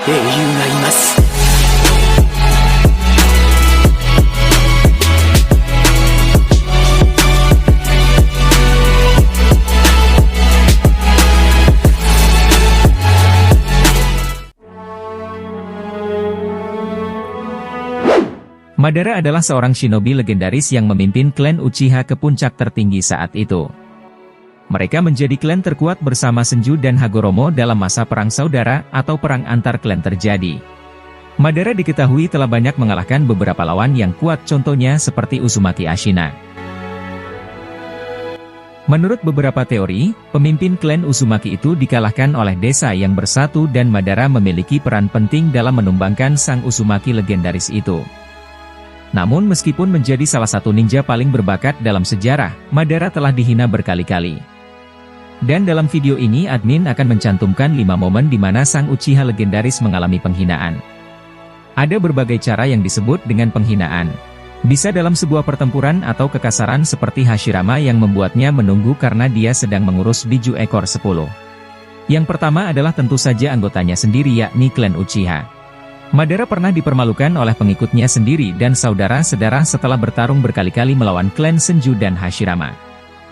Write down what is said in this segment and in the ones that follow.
英雄がいます。 Madara adalah seorang shinobi legendaris yang memimpin klan Uchiha ke puncak tertinggi saat itu. Mereka menjadi klan terkuat bersama Senju dan Hagoromo dalam masa perang saudara atau perang antar klan terjadi. Madara diketahui telah banyak mengalahkan beberapa lawan yang kuat, contohnya seperti Uzumaki Ashina. Menurut beberapa teori, pemimpin klan Uzumaki itu dikalahkan oleh desa yang bersatu dan Madara memiliki peran penting dalam menumbangkan sang Uzumaki legendaris itu. Namun meskipun menjadi salah satu ninja paling berbakat dalam sejarah, Madara telah dihina berkali-kali. Dan dalam video ini admin akan mencantumkan 5 momen di mana sang Uchiha legendaris mengalami penghinaan. Ada berbagai cara yang disebut dengan penghinaan. Bisa dalam sebuah pertempuran atau kekasaran seperti Hashirama yang membuatnya menunggu karena dia sedang mengurus biju ekor 10. Yang pertama adalah tentu saja anggotanya sendiri, yakni klan Uchiha. Madara pernah dipermalukan oleh pengikutnya sendiri dan saudara-saudara setelah bertarung berkali-kali melawan klan Senju dan Hashirama.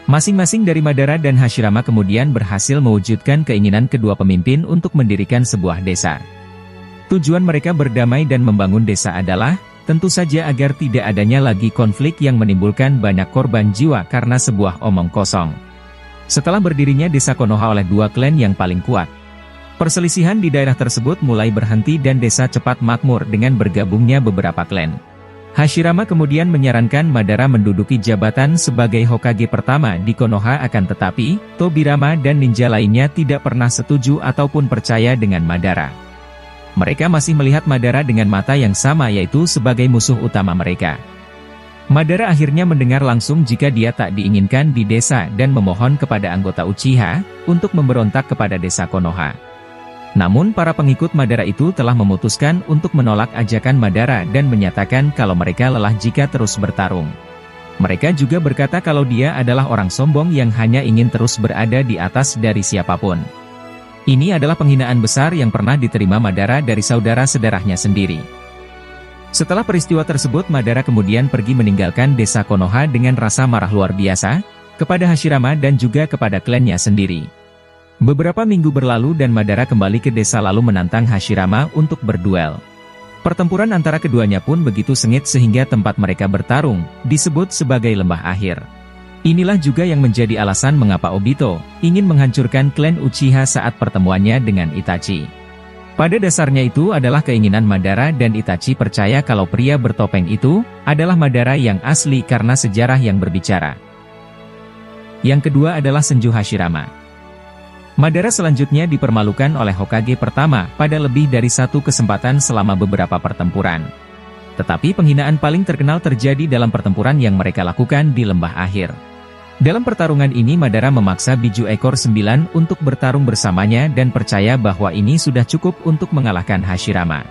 Masing-masing dari Madara dan Hashirama kemudian berhasil mewujudkan keinginan kedua pemimpin untuk mendirikan sebuah desa. Tujuan mereka berdamai dan membangun desa adalah, tentu saja agar tidak adanya lagi konflik yang menimbulkan banyak korban jiwa karena sebuah omong kosong. Setelah berdirinya desa Konoha oleh dua klan yang paling kuat, perselisihan di daerah tersebut mulai berhenti dan desa cepat makmur dengan bergabungnya beberapa klan. Hashirama kemudian menyarankan Madara menduduki jabatan sebagai Hokage pertama di Konoha, akan tetapi, Tobirama dan ninja lainnya tidak pernah setuju ataupun percaya dengan Madara. Mereka masih melihat Madara dengan mata yang sama, yaitu sebagai musuh utama mereka. Madara akhirnya mendengar langsung jika dia tak diinginkan di desa dan memohon kepada anggota Uchiha untuk memberontak kepada desa Konoha. Namun para pengikut Madara itu telah memutuskan untuk menolak ajakan Madara dan menyatakan kalau mereka lelah jika terus bertarung. Mereka juga berkata kalau dia adalah orang sombong yang hanya ingin terus berada di atas dari siapapun. Ini adalah penghinaan besar yang pernah diterima Madara dari saudara-saudaranya sendiri. Setelah peristiwa tersebut, Madara kemudian pergi meninggalkan desa Konoha dengan rasa marah luar biasa kepada Hashirama dan juga kepada klannya sendiri. Beberapa minggu berlalu dan Madara kembali ke desa lalu menantang Hashirama untuk berduel. Pertempuran antara keduanya pun begitu sengit sehingga tempat mereka bertarung disebut sebagai lembah akhir. Inilah juga yang menjadi alasan mengapa Obito ingin menghancurkan klan Uchiha saat pertemuannya dengan Itachi. Pada dasarnya itu adalah keinginan Madara dan Itachi percaya kalau pria bertopeng itu adalah Madara yang asli karena sejarah yang berbicara. Yang kedua adalah Senju Hashirama. Madara selanjutnya dipermalukan oleh Hokage pertama pada lebih dari satu kesempatan selama beberapa pertempuran. Tetapi penghinaan paling terkenal terjadi dalam pertempuran yang mereka lakukan di lembah akhir. Dalam pertarungan ini Madara memaksa biju ekor 9 untuk bertarung bersamanya dan percaya bahwa ini sudah cukup untuk mengalahkan Hashirama.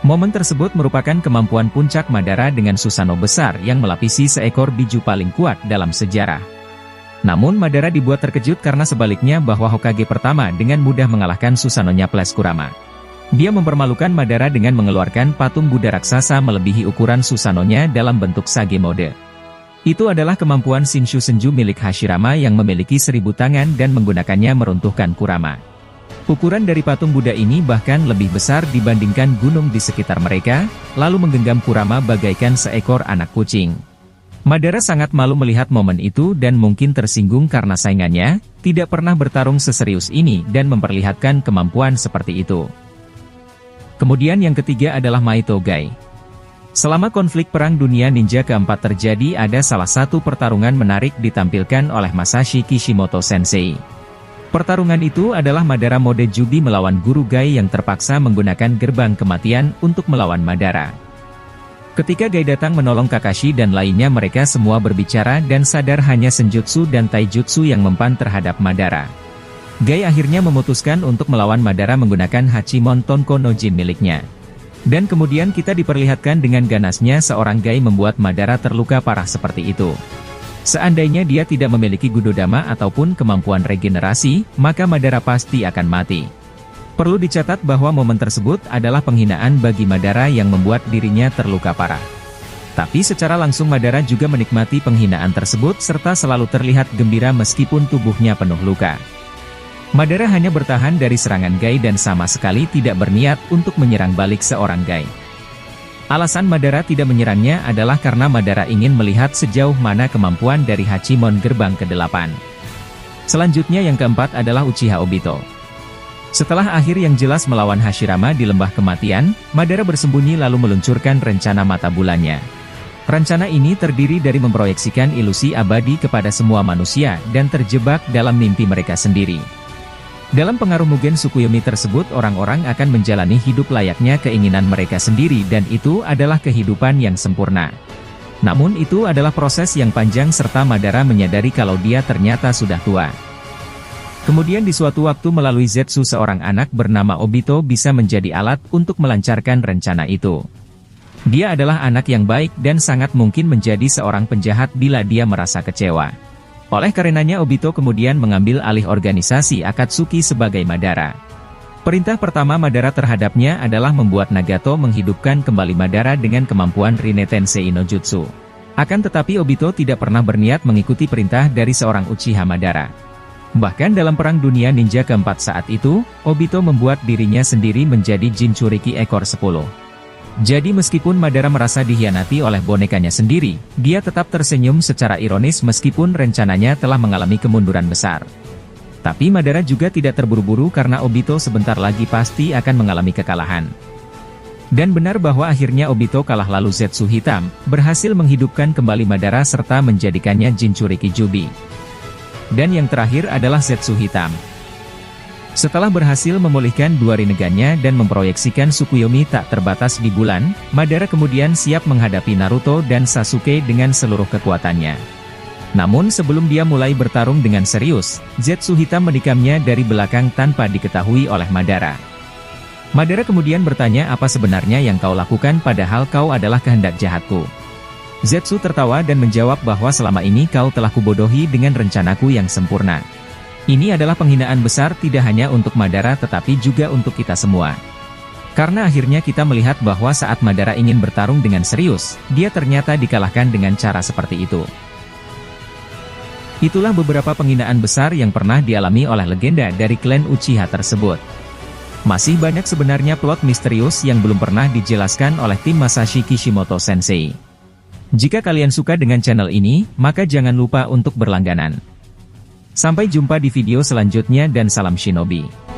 Momen tersebut merupakan kemampuan puncak Madara dengan Susanoo besar yang melapisi seekor biju paling kuat dalam sejarah. Namun Madara dibuat terkejut karena sebaliknya bahwa Hokage pertama dengan mudah mengalahkan Susanoo-nya Plus Kurama. Dia mempermalukan Madara dengan mengeluarkan patung Buddha raksasa melebihi ukuran Susanoo-nya dalam bentuk Sage mode. Itu adalah kemampuan Shinshu Senju milik Hashirama yang memiliki 1000 tangan dan menggunakannya meruntuhkan Kurama. Ukuran dari patung Buddha ini bahkan lebih besar dibandingkan gunung di sekitar mereka, lalu menggenggam Kurama bagaikan seekor anak kucing. Madara sangat malu melihat momen itu dan mungkin tersinggung karena saingannya tidak pernah bertarung seserius ini dan memperlihatkan kemampuan seperti itu. Kemudian yang ketiga adalah Maito Gai. Selama konflik Perang Dunia Ninja keempat terjadi, ada salah satu pertarungan menarik ditampilkan oleh Masashi Kishimoto Sensei. Pertarungan itu adalah Madara mode Jubi melawan Guru Gai yang terpaksa menggunakan gerbang kematian untuk melawan Madara. Ketika Gai datang menolong Kakashi dan lainnya, mereka semua berbicara dan sadar hanya Senjutsu dan Taijutsu yang mempan terhadap Madara. Gai akhirnya memutuskan untuk melawan Madara menggunakan Hachimon Tonko no Jin miliknya. Dan kemudian kita diperlihatkan dengan ganasnya seorang Gai membuat Madara terluka parah seperti itu. Seandainya dia tidak memiliki Gudodama ataupun kemampuan regenerasi, maka Madara pasti akan mati. Perlu dicatat bahwa momen tersebut adalah penghinaan bagi Madara yang membuat dirinya terluka parah. Tapi secara langsung Madara juga menikmati penghinaan tersebut serta selalu terlihat gembira meskipun tubuhnya penuh luka. Madara hanya bertahan dari serangan Gai dan sama sekali tidak berniat untuk menyerang balik seorang Gai. Alasan Madara tidak menyerangnya adalah karena Madara ingin melihat sejauh mana kemampuan dari Hachimon gerbang ke-8. Selanjutnya yang keempat adalah Uchiha Obito. Setelah akhir yang jelas melawan Hashirama di Lembah Kematian, Madara bersembunyi lalu meluncurkan rencana mata bulannya. Rencana ini terdiri dari memproyeksikan ilusi abadi kepada semua manusia dan terjebak dalam mimpi mereka sendiri. Dalam pengaruh Mugen Tsukuyomi tersebut orang-orang akan menjalani hidup layaknya keinginan mereka sendiri dan itu adalah kehidupan yang sempurna. Namun itu adalah proses yang panjang serta Madara menyadari kalau dia ternyata sudah tua. Kemudian di suatu waktu melalui Zetsu seorang anak bernama Obito bisa menjadi alat untuk melancarkan rencana itu. Dia adalah anak yang baik dan sangat mungkin menjadi seorang penjahat bila dia merasa kecewa. Oleh karenanya Obito kemudian mengambil alih organisasi Akatsuki sebagai Madara. Perintah pertama Madara terhadapnya adalah membuat Nagato menghidupkan kembali Madara dengan kemampuan Rinne Tensei no Jutsu. Akan tetapi Obito tidak pernah berniat mengikuti perintah dari seorang Uchiha Madara. Bahkan dalam Perang Dunia Ninja keempat saat itu, Obito membuat dirinya sendiri menjadi Jinchuriki ekor 10. Jadi meskipun Madara merasa dikhianati oleh bonekanya sendiri, dia tetap tersenyum secara ironis meskipun rencananya telah mengalami kemunduran besar. Tapi Madara juga tidak terburu-buru karena Obito sebentar lagi pasti akan mengalami kekalahan. Dan benar bahwa akhirnya Obito kalah lalu Zetsu Hitam, berhasil menghidupkan kembali Madara serta menjadikannya Jinchuriki Jubi. Dan yang terakhir adalah Zetsu Hitam. Setelah berhasil memulihkan dua Rinnegan-nya dan memproyeksikan Tsukuyomi tak terbatas di bulan, Madara kemudian siap menghadapi Naruto dan Sasuke dengan seluruh kekuatannya. Namun sebelum dia mulai bertarung dengan serius, Zetsu Hitam menikamnya dari belakang tanpa diketahui oleh Madara. Madara kemudian bertanya apa sebenarnya yang kau lakukan padahal kau adalah kehendak jahatku. Zetsu tertawa dan menjawab bahwa selama ini kau telah kubodohi dengan rencanaku yang sempurna. Ini adalah penghinaan besar tidak hanya untuk Madara tetapi juga untuk kita semua. Karena akhirnya kita melihat bahwa saat Madara ingin bertarung dengan serius, dia ternyata dikalahkan dengan cara seperti itu. Itulah beberapa penghinaan besar yang pernah dialami oleh legenda dari klan Uchiha tersebut. Masih banyak sebenarnya plot misterius yang belum pernah dijelaskan oleh tim Masashi Kishimoto Sensei. Jika kalian suka dengan channel ini, maka jangan lupa untuk berlangganan. Sampai jumpa di video selanjutnya dan salam shinobi.